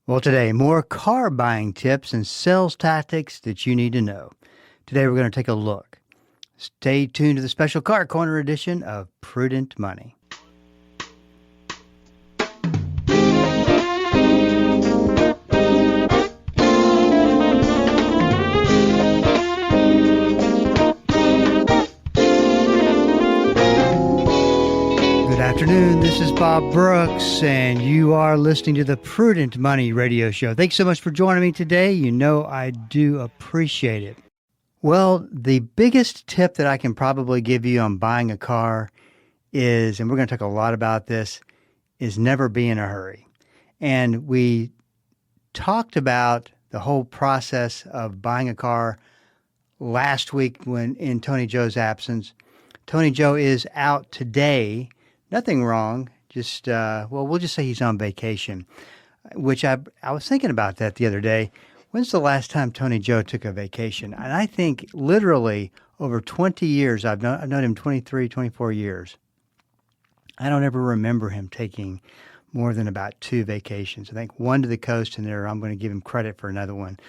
Well, today, more car buying tips and sales tactics that you need to know. Today, we're going to take a look. Stay tuned to the special Car Corner edition of Prudent Money. Good afternoon. This is Bob Brooks, and you are listening to the Prudent Money Radio Show. Thanks so much for joining me today. You know I do appreciate it. Well, the biggest tip that I can probably give you on buying a car is, and we're going to talk a lot about this, is never be in a hurry. And we talked about the whole process of buying a car last week when in Tony Joe's absence. Tony Joe is out today. Nothing wrong. Just, we'll just say he's on vacation, which I was thinking about that the other day. When's the last time Tony Joe took a vacation? And I think literally over 20 years, I've known him 23, 24 years. I don't ever remember him taking more than about 2 vacations. I think one to the coast, and there I'm going to give him credit for another one.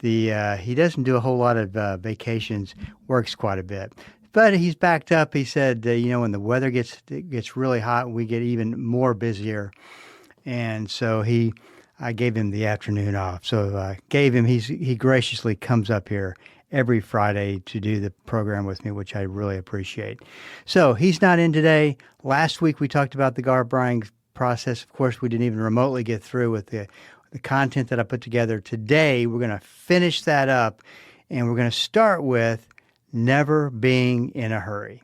He doesn't do a whole lot of vacations, works quite a bit. But he's backed up. He said, when the weather gets really hot, we get even more busier. And so I gave him the afternoon off. So he graciously comes up here every Friday to do the program with me, which I really appreciate. So he's not in today. Last week we talked about the car buying process. Of course, we didn't even remotely get through with the content that I put together. Today, we're going to finish that up, and we're going to start with never being in a hurry.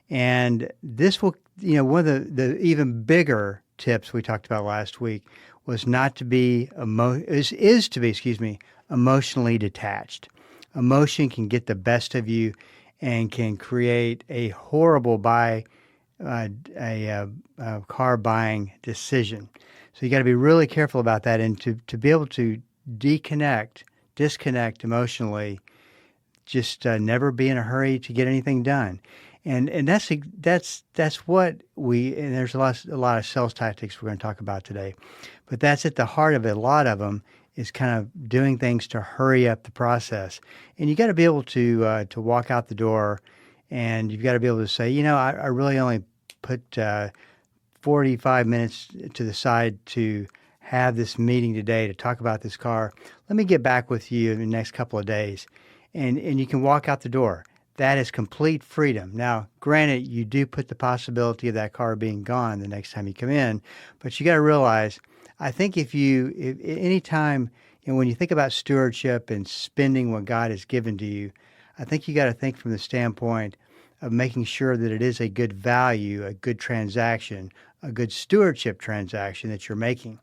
And this will, one of the even bigger tips we talked about last week was not to be, is to be, emotionally detached. Emotion can get the best of you and can create a horrible car buying decision. So you got to be really careful about that, and to be able to disconnect emotionally. Just never be in a hurry to get anything done, and that's what and there's a lot of sales tactics we're going to talk about today, but that's at the heart of it. A lot of them is kind of doing things to hurry up the process, and you got to be able to walk out the door, and you've got to be able to say, I really only put 45 minutes to the side to have this meeting today to talk about this car. Let me get back with you in the next couple of days. And you can walk out the door. That is complete freedom. Now, granted, you do put the possibility of that car being gone the next time you come in, but you got to realize, I think if any time, when you think about stewardship and spending what God has given to you, I think you got to think from the standpoint of making sure that it is a good value, a good transaction, a good stewardship transaction that you're making.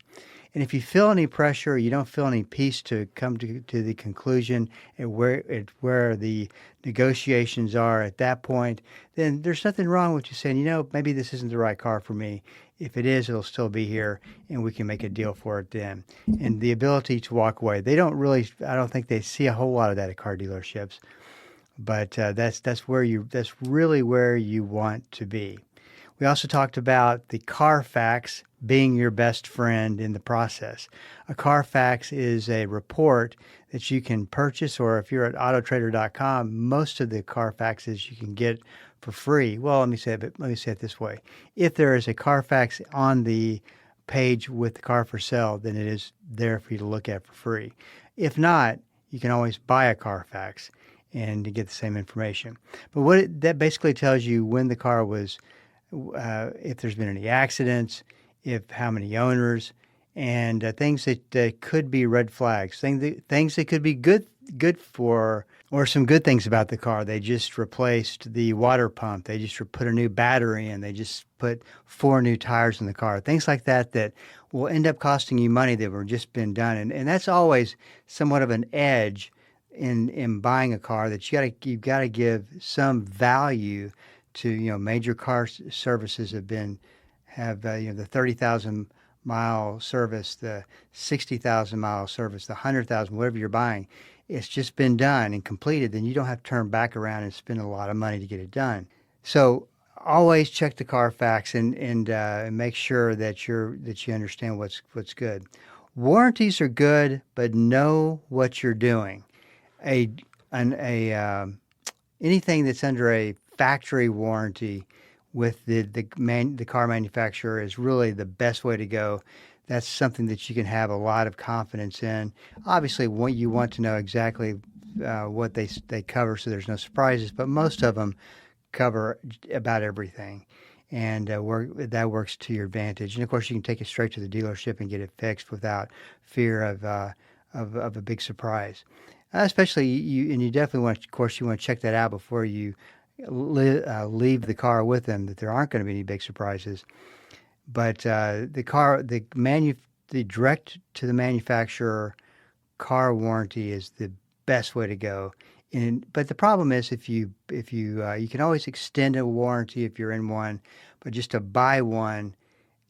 And if you feel any pressure, you don't feel any peace to come to the conclusion at where the negotiations are at that point, then there's nothing wrong with you saying, maybe this isn't the right car for me. If it is, it'll still be here, and we can make a deal for it then. And the ability to walk away. I don't think they see a whole lot of that at car dealerships, but that's really where you want to be. We also talked about the Carfax being your best friend in the process. A Carfax is a report that you can purchase, or if you're at autotrader.com, most of the Carfaxes you can get for free. Well, let me say it this way. If there is a Carfax on the page with the car for sale, then it is there for you to look at for free. If not, you can always buy a Carfax and to get the same information. But that basically tells you when the car was, if there's been any accidents, how many owners, and things that could be red flags, things that could be good for, or some good things about the car. They just replaced the water pump. They just put a new battery in. They just put 4 new tires in the car. Things like that will end up costing you money that were just been done. And that's always somewhat of an edge in buying a car, that you've got to give some value to. Major car services have the 30,000 mile service, the 60,000 mile service, the 100,000, whatever you're buying. It's just been done and completed. Then you don't have to turn back around and spend a lot of money to get it done. So always check the Carfax and make sure that you understand what's good. Warranties are good, but know what you're doing. A an a Anything that's under a factory warranty with the car manufacturer is really the best way to go. That's something that you can have a lot of confidence in. Obviously, what you want to know exactly what they cover, so there's no surprises. But most of them cover about everything, and that works to your advantage. And of course, you can take it straight to the dealership and get it fixed without fear of a big surprise. Especially you definitely want, of course, you want to check that out before you leave the car with them, that there aren't going to be any big surprises. But the direct to the manufacturer car warranty is the best way to go. But the problem is you can always extend a warranty if you're in one, but just to buy one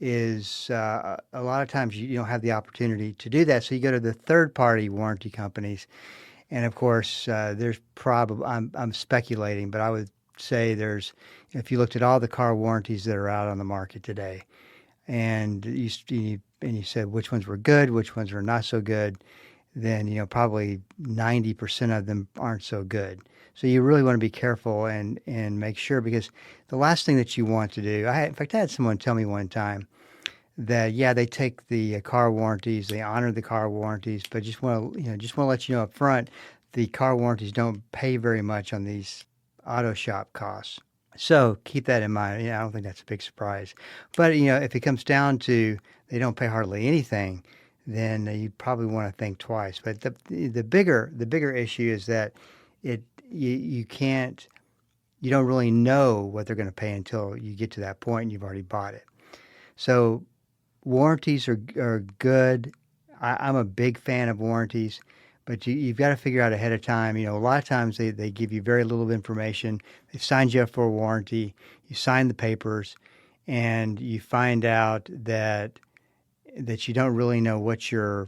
is a lot of times you don't have the opportunity to do that. So you go to the third party warranty companies, and of course there's probably I'm speculating, but I would say if you looked at all the car warranties that are out on the market today, and you said which ones were good, which ones were not so good, then probably 90% of them aren't so good. So you really want to be careful and make sure, because the last thing that you want to do, in fact, I had someone tell me one time that they take the car warranties, they honor the car warranties, but just want to let you know up front, the car warranties don't pay very much on these auto shop costs. So keep that in mind. I don't think that's a big surprise. But if it comes down to they don't pay hardly anything, then you probably want to think twice. But the bigger issue is that you don't really know what they're going to pay until you get to that point and you've already bought it. So warranties are good. I'm a big fan of warranties, but you've got to figure out ahead of time. A lot of times they give you very little information. They've signed you up for a warranty. You sign the papers, and you find out that you don't really know what your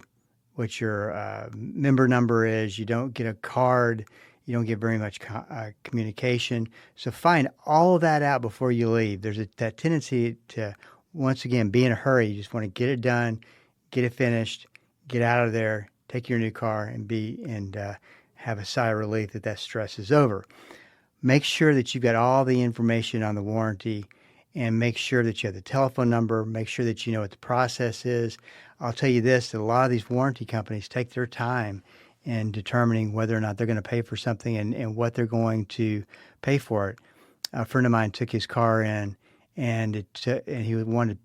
member number is. You don't get a card. You don't get very much communication. So find all of that out before you leave. There's that tendency to, once again, be in a hurry. You just want to get it done, get it finished, get out of there, take your new car, and have a sigh of relief that stress is over. Make sure that you've got all the information on the warranty, and make sure that you have the telephone number. Make sure that you know what the process is. I'll tell you this, that a lot of these warranty companies take their time in determining whether or not they're going to pay for something and what they're going to pay for it. A friend of mine took his car in, and he wanted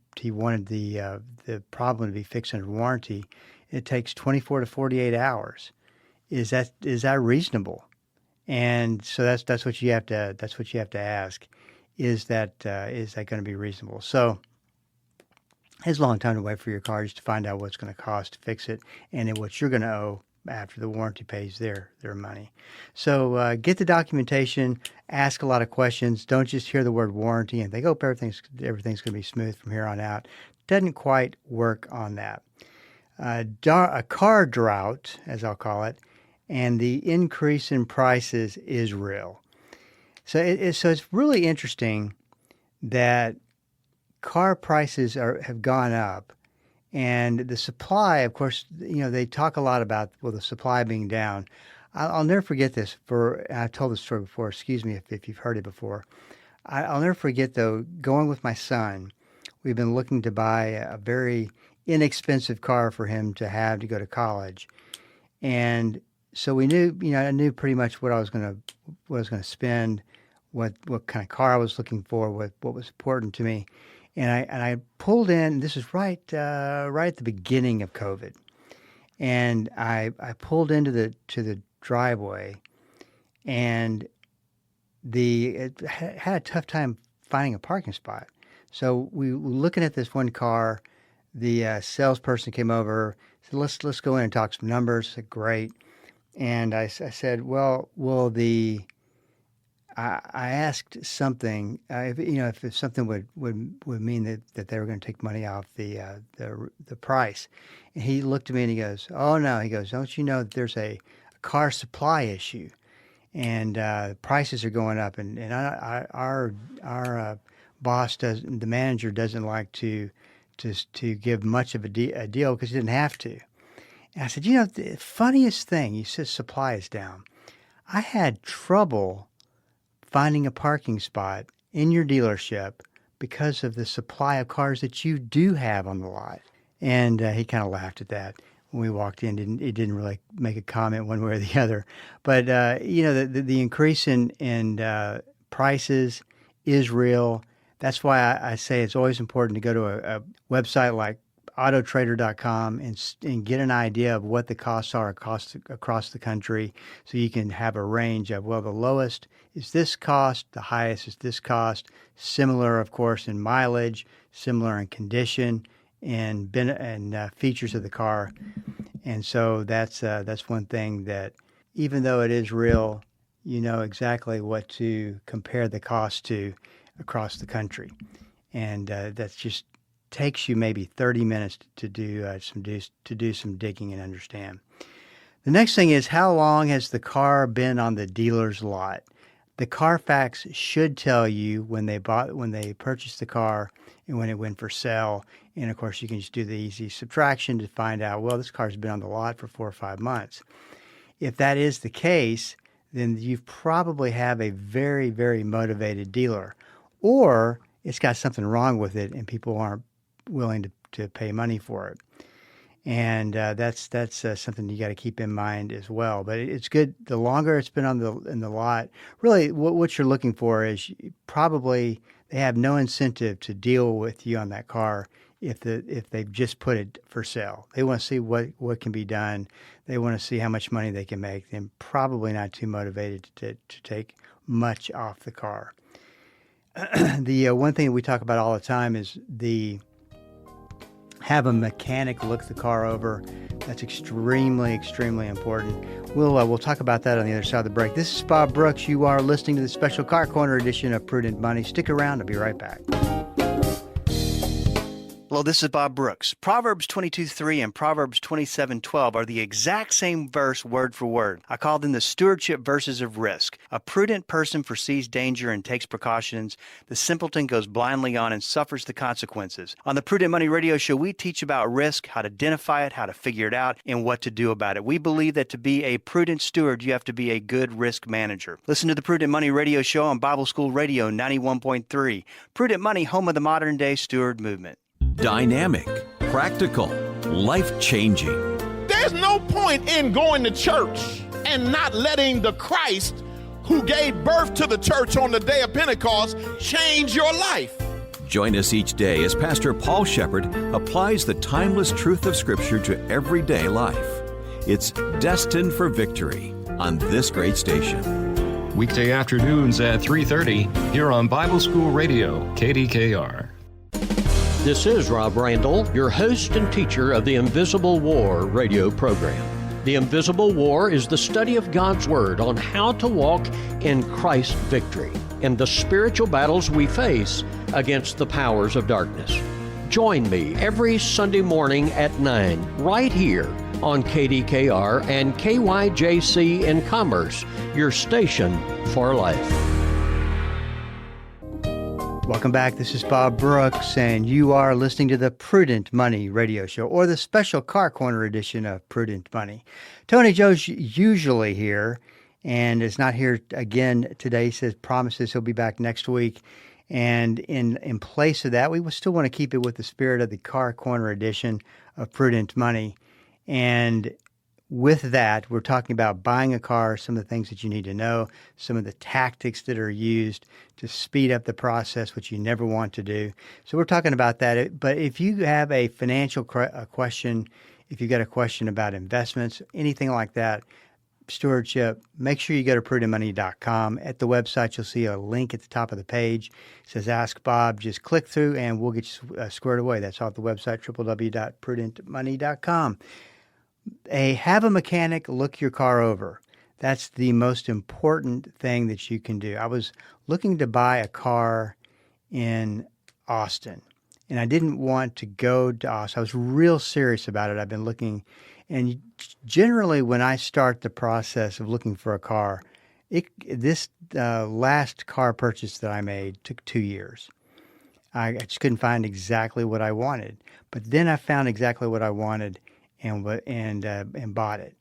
the problem to be fixed under warranty. It takes 24 to 48 hours. Is that reasonable? And so that's what you have to ask. Is that going to be reasonable? So it's a long time to wait for your car just to find out what's going to cost to fix it and then what you're going to owe after the warranty pays their money. So get the documentation, ask a lot of questions. Don't just hear the word warranty and think, oh, everything's going to be smooth from here on out. Doesn't quite work on that. A car drought, as I'll call it, and the increase in prices is real. So it's really interesting that car prices have gone up, and the supply, of course, they talk a lot about the supply being down. I'll never forget this. I've told this story before. Excuse me if you've heard it before. I'll never forget, though, going with my son. We've been looking to buy a very inexpensive car for him to have to go to college, and so we knew, I knew pretty much what I was going to spend, what kind of car I was looking for, what was important to me, and I pulled in. This is right at the beginning of COVID, and I pulled into the driveway, and it had a tough time finding a parking spot. So we were looking at this one car. The salesperson came over, said, let's go in and talk some numbers. I said, great. And I said, well, I asked something, if something would mean that they were going to take money off the price. And he looked at me and he goes, oh no, he goes, don't you know that there's a car supply issue, and prices are going up, and our boss the manager doesn't like to give much of a deal because he didn't have to. And I said, the funniest thing, you said supply is down. I had trouble finding a parking spot in your dealership because of the supply of cars that you do have on the lot. And he kind of laughed at that when we walked in. He didn't really make a comment one way or the other. But, the increase in prices is real. That's why I say it's always important to go to a website like autotrader.com and get an idea of what the costs are across the country, so you can have a range of, well, the lowest is this cost, the highest is this cost, similar, of course, in mileage, similar in condition and features of the car. And so that's one thing that, even though it is real, you know exactly what to compare the cost to across the country. And that's just takes you maybe 30 minutes to do some digging and understand. The next thing is, how long has the car been on the dealer's lot? The Carfax should tell you when they purchased the car and when it went for sale. And of course, you can just do the easy subtraction to find out, well, this car's been on the lot for 4 or 5 months. If that is the case, then you probably have a very, very motivated dealer, or it's got something wrong with it and people aren't willing to pay money for it. And that's something you got to keep in mind as well. But it's good. The longer it's been in the lot, really what you're looking for is probably they have no incentive to deal with you on that car if they've just put it for sale. They want to see what can be done. They want to see how much money they can make. They're probably not too motivated to take much off the car. The one thing we talk about all the time is have a mechanic look the car over. That's extremely, extremely important. We'll talk about that on the other side of the break. This is Bob Brooks. You are listening to the special Car Corner edition of Prudent Money. Stick around. I'll be right back. Hello, this is Bob Brooks. Proverbs 22:3 and Proverbs 27:12 are the exact same verse word for word. I call them the stewardship verses of risk. A prudent person foresees danger and takes precautions. The simpleton goes blindly on and suffers the consequences. On the Prudent Money Radio Show, we teach about risk, how to identify it, how to figure it out, and what to do about it. We believe that to be a prudent steward, you have to be a good risk manager. Listen to the Prudent Money Radio Show on Bible School Radio 91.3. Prudent Money, home of the modern-day steward movement. Dynamic, practical, life-changing. There's no point in going to church and not letting the Christ who gave birth to the church on the day of Pentecost change your life. Join us each day as Pastor Paul Shepherd applies the timeless truth of Scripture to everyday life. It's Destined for Victory on this great station. Weekday afternoons at 3:30 here on Bible School Radio, KDKR. This is Rob Randall, your host and teacher of the Invisible War radio program. The Invisible War is the study of God's Word on how to walk in Christ's victory in the spiritual battles we face against the powers of darkness. Join me every Sunday morning at 9 right here on KDKR and KYJC in Commerce, your station for life. Welcome back. This is Bob Brooks, and you are listening to the Prudent Money Radio Show, or the special Car Corner edition of Prudent Money. Tony Joe's usually here, and is not here again today. He says promises he'll be back next week. And in place of that, we will still want to keep it with the spirit of the Car Corner edition of Prudent Money. And with that, we're talking about buying a car, some of the things that you need to know, some of the tactics that are used to speed up the process, which you never want to do. So we're talking about that. But if you have a financial question, if you've got a question about investments, anything like that, stewardship, make sure you go to prudentmoney.com. At the website, you'll see a link at the top of the page. It says Ask Bob. Just click through and we'll get you squared away. That's off the website, www.prudentmoney.com. Have a mechanic look your car over. That's the most important thing that you can do. I was looking to buy a car in Austin, and I didn't want to go to Austin. I was real serious about it. I've been looking, and generally when I start the process of looking for a car, this last car purchase that I made took 2 years. I just couldn't find exactly what I wanted. But then I found exactly what I wanted, and bought it.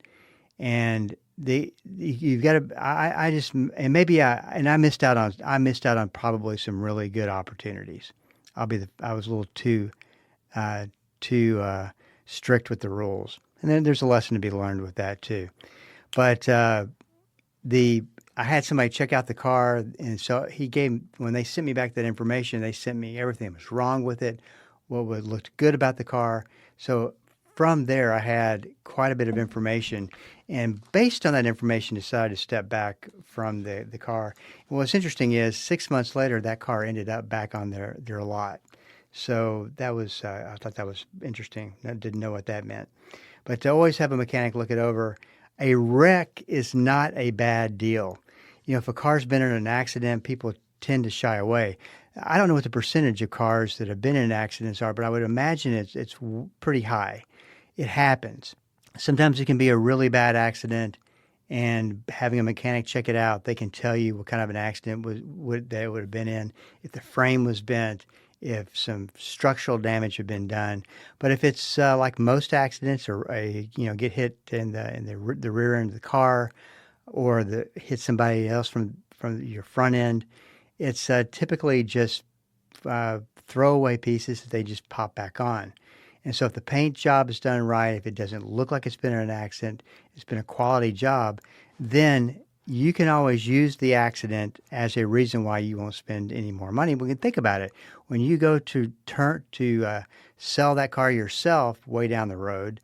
And you've got to. I just and maybe I missed out on probably some really good opportunities. I was a little too strict with the rules, and then there's a lesson to be learned with that too. But I had somebody check out the car, and so when they sent me back that information, they sent me everything that was wrong with it, what looked good about the car. So from there, I had quite a bit of information, and based on that information, decided to step back from the car. And what's interesting is 6 months later, that car ended up back on their lot. So that was I thought that was interesting. I didn't know what that meant. But to always have a mechanic look it over. A wreck is not a bad deal. If a car's been in an accident, people tend to shy away. I don't know what the percentage of cars that have been in accidents are, but I would imagine it's pretty high. It happens. Sometimes it can be a really bad accident, and having a mechanic check it out, they can tell you what kind of an accident that it would have been in, if the frame was bent, if some structural damage had been done. But if it's like most accidents, or get hit in the rear end of the car, or hit somebody else from your front end, it's typically just throwaway pieces that they just pop back on. And so if the paint job is done right, if it doesn't look like it's been in an accident, it's been a quality job, then you can always use the accident as a reason why you won't spend any more money. We can think about it. When you go to sell that car yourself way down the road,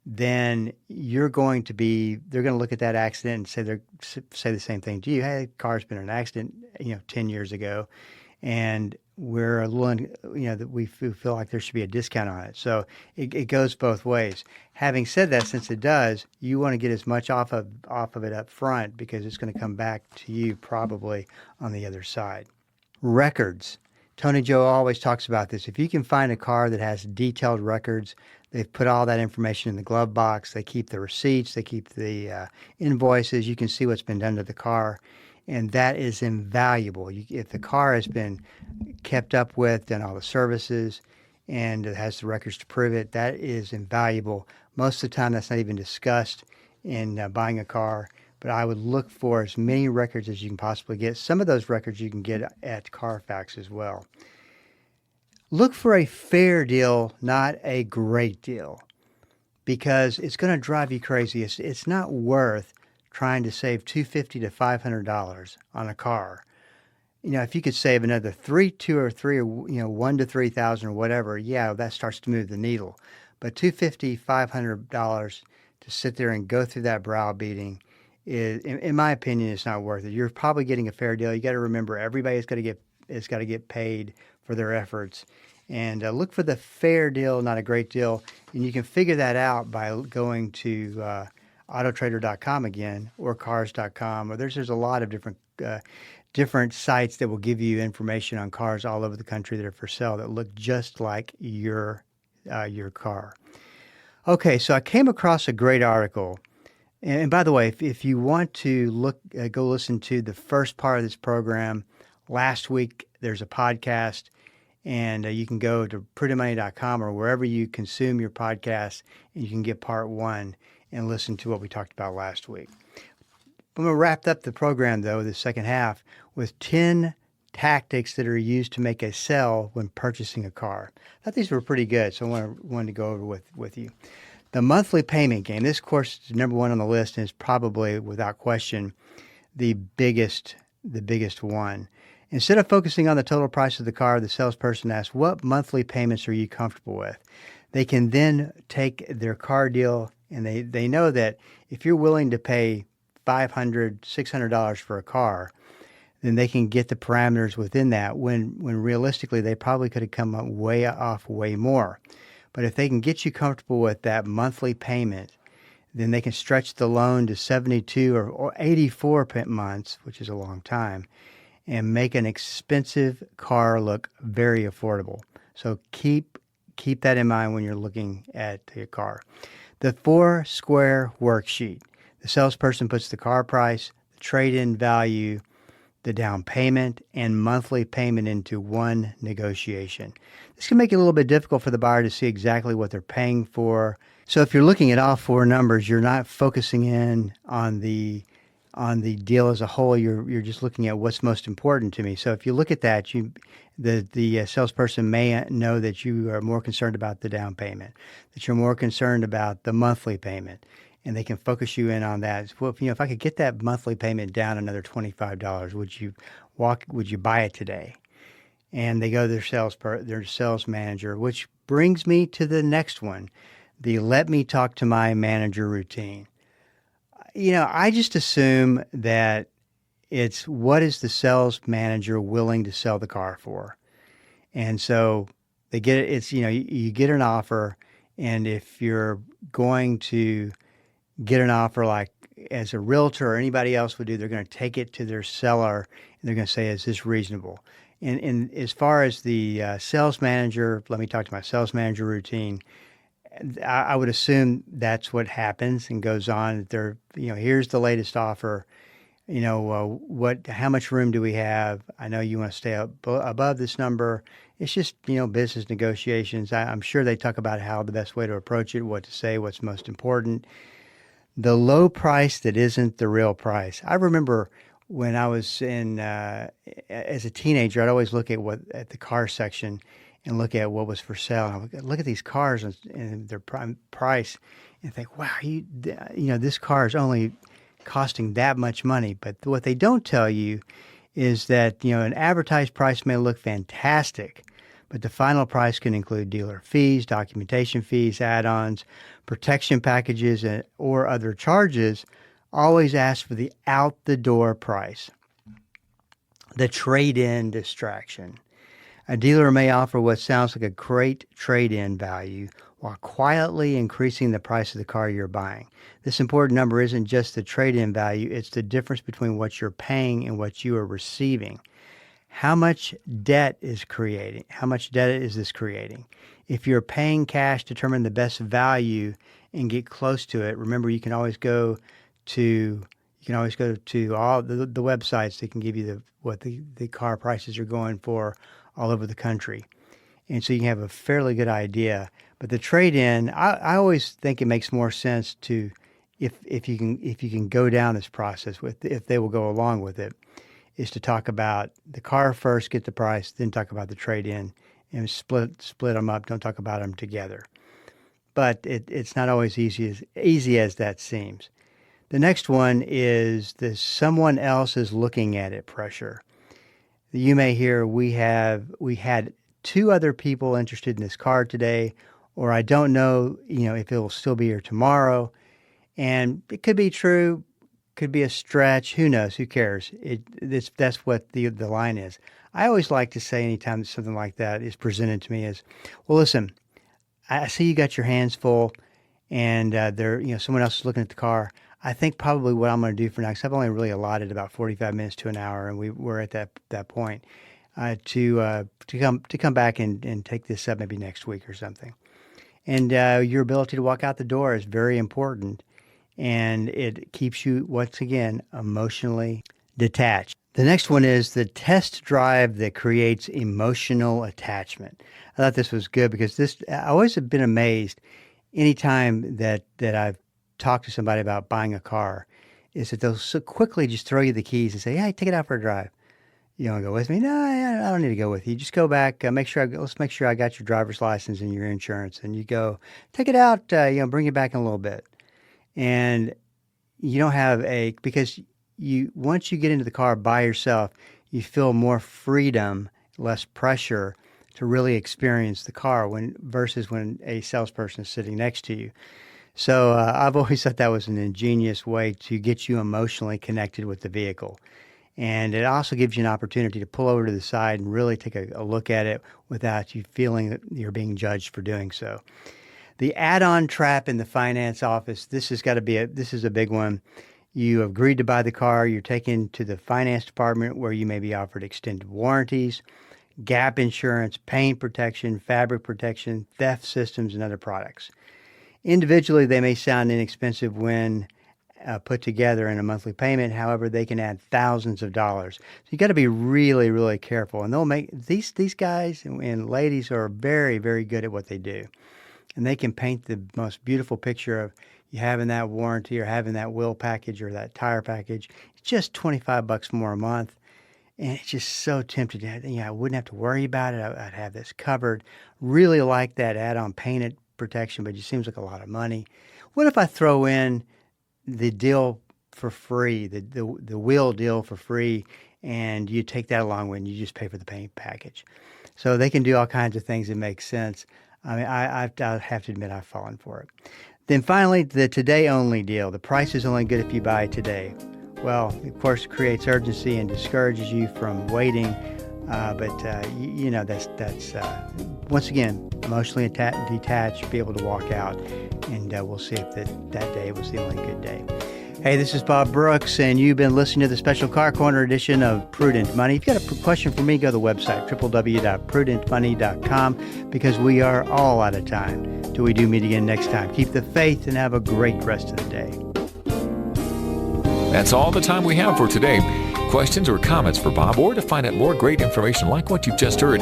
then they're going to look at that accident and say the same thing to you. Hey, the car's been in an accident, 10 years ago, and we're willing, that we feel like there should be a discount on it. So it goes both ways. Having said that, since it does, you want to get as much off of it up front, because it's going to come back to you probably on the other side. Records. Tony Joe always talks about this. If you can find a car that has detailed records, they've put all that information in the glove box, they keep the receipts, they keep the invoices, you can see what's been done to the car, and that is invaluable. If the car has been kept up with, done all the services, and it has the records to prove it, that is invaluable. Most of the time, that's not even discussed in buying a car, but I would look for as many records as you can possibly get. Some of those records you can get at Carfax as well. Look for a fair deal, not a great deal, because it's going to drive you crazy. It's not worth trying to save $250 to $500 on a car. If you could save another $1,000 to $3,000 or whatever, that starts to move the needle. But $250, $500 to sit there and go through that browbeating is, in my opinion, it's not worth it. You're probably getting a fair deal. You got to remember, everybody's got to get paid for their efforts, and look for the fair deal, not a great deal. And you can figure that out by going to Autotrader.com again, or Cars.com, or there's a lot of different sites that will give you information on cars all over the country that are for sale that look just like your car. Okay, so I came across a great article, and by the way, if you want to go listen to the first part of this program. Last week there's a podcast, and you can go to PrettyMoney.com or wherever you consume your podcasts, and you can get part one and listen to what we talked about last week. I'm going to wrap up the program, though, the second half, with 10 tactics that are used to make a sale when purchasing a car. I thought these were pretty good, so I wanted to go over with you. The monthly payment game. This, of course, is number one on the list, and is probably, without question, the biggest one. Instead of focusing on the total price of the car, the salesperson asks, what monthly payments are you comfortable with? They can then take their car deal, and they know that if you're willing to pay $500, $600 for a car, then they can get the parameters within that, when realistically they probably could have come up way more. But if they can get you comfortable with that monthly payment, then they can stretch the loan to 72 or 84 months, which is a long time, and make an expensive car look very affordable. So keep that in mind when you're looking at your car. The 4-square worksheet. The salesperson puts the car price, the trade-in value, the down payment, and monthly payment into one negotiation. This can make it a little bit difficult for the buyer to see exactly what they're paying for So if you're looking at all four numbers, you're not focusing in on the deal as a whole. You're just looking at what's most important to me. So if you look at that, the salesperson may know that you are more concerned about the down payment, that you're more concerned about the monthly payment, and they can focus you in on that. Well, if I could get that monthly payment down another $25, would you buy it today? And they go to their sales manager, which brings me to the next one, the let me talk to my manager routine. I just assume that it's what is the sales manager willing to sell the car for? And so they get it. It's, you get an offer, and if you're going to get an offer like as a realtor or anybody else would do, they're going to take it to their seller and they're going to say, is this reasonable? And as far as the sales manager, let me talk to my sales manager routine. I would assume that's what happens and goes on. They're, here's the latest offer. How much room do we have? I know you want to stay above this number. It's just, business negotiations. I'm sure they talk about how the best way to approach it, what to say, what's most important. The low price that isn't the real price. I remember when I was as a teenager, I'd always look at the car section and look at what was for sale. And I would look at these cars and their prime price and think, wow, this car is only costing that much money. But what they don't tell you is that, an advertised price may look fantastic, but the final price can include dealer fees, documentation fees, add-ons, protection packages, or other charges. Always ask for the out-the-door price. The trade-in distraction. A dealer may offer what sounds like a great trade-in value while quietly increasing the price of the car you're buying. This important number isn't just the trade-in value, it's the difference between what you're paying and what you are receiving. How much debt is this creating? If you're paying cash, determine the best value and get close to it. Remember, you can always go to all the websites that can give you what the car prices are going for all over the country. And so you can have a fairly good idea. But the trade-in, I always think it makes more sense to, if you can go down this process if they will go along with it, is to talk about the car first, get the price, then talk about the trade-in, and split them up. Don't talk about them together. But it's not always easy as that seems. The next one is the someone else is looking at it pressure. You may hear we had 2 other people interested in this car today, or I don't know, if it will still be here tomorrow. And it could be true, could be a stretch. Who knows? Who cares? That's what the line is. I always like to say anytime something like that is presented to me is, well, listen, I see you got your hands full, and someone else is looking at the car. I think probably what I'm going to do for next, I've only really allotted about 45 minutes to an hour, and we're at that point, to come back and take this up maybe next week or something. And your ability to walk out the door is very important, and it keeps you, once again, emotionally detached. The next one is the test drive that creates emotional attachment. I thought this was good because I always have been amazed anytime that I've talked to somebody about buying a car, is that they'll so quickly just throw you the keys and say, hey, take it out for a drive. You want to go with me? No, I don't need to go with you. Just go back. Let's make sure I got your driver's license and your insurance. And you go, take it out, bring it back in a little bit. And you don't have because once you get into the car by yourself, you feel more freedom, less pressure to really experience the car versus when a salesperson is sitting next to you. So I've always thought that was an ingenious way to get you emotionally connected with the vehicle. And it also gives you an opportunity to pull over to the side and really take a look at it without you feeling that you're being judged for doing so. The add-on trap in the finance office, this is a big one. You agreed to buy the car, you're taken to the finance department where you may be offered extended warranties, gap insurance, paint protection, fabric protection, theft systems, and other products. Individually, they may sound inexpensive when put together in a monthly payment. However, they can add thousands of dollars. So you got to be really, really careful. And they'll make these guys and ladies are very, very good at what they do. and they can paint the most beautiful picture of you having that warranty or having that wheel package or that tire package. It's just $25 more a month. And it's just so tempting. I wouldn't have to worry about it. I'd have this covered. Really like that add-on painted protection, but it seems like a lot of money. What if I throw in the deal for free, the wheel deal for free, and you take that along with and you just pay for the paint package? So they can do all kinds of things that make sense. I mean, I have to admit I've fallen for it. Then finally, the today-only deal. The price is only good if you buy today. Well, of course, it creates urgency and discourages you from waiting. But that's once again, emotionally detached, be able to walk out, and we'll see if that day was the only good day. Hey, this is Bob Brooks, and you've been listening to the special Car Corner edition of Prudent Money. If you've got a question for me, go to the website, www.prudentmoney.com, because we are all out of time. Till we do meet again next time. Keep the faith and have a great rest of the day. That's all the time we have for today. Questions or comments for Bob, or to find out more great information like what you've just heard,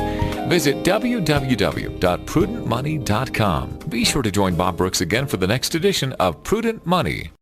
visit www.prudentmoney.com. Be sure to join Bob Brooks again for the next edition of Prudent Money.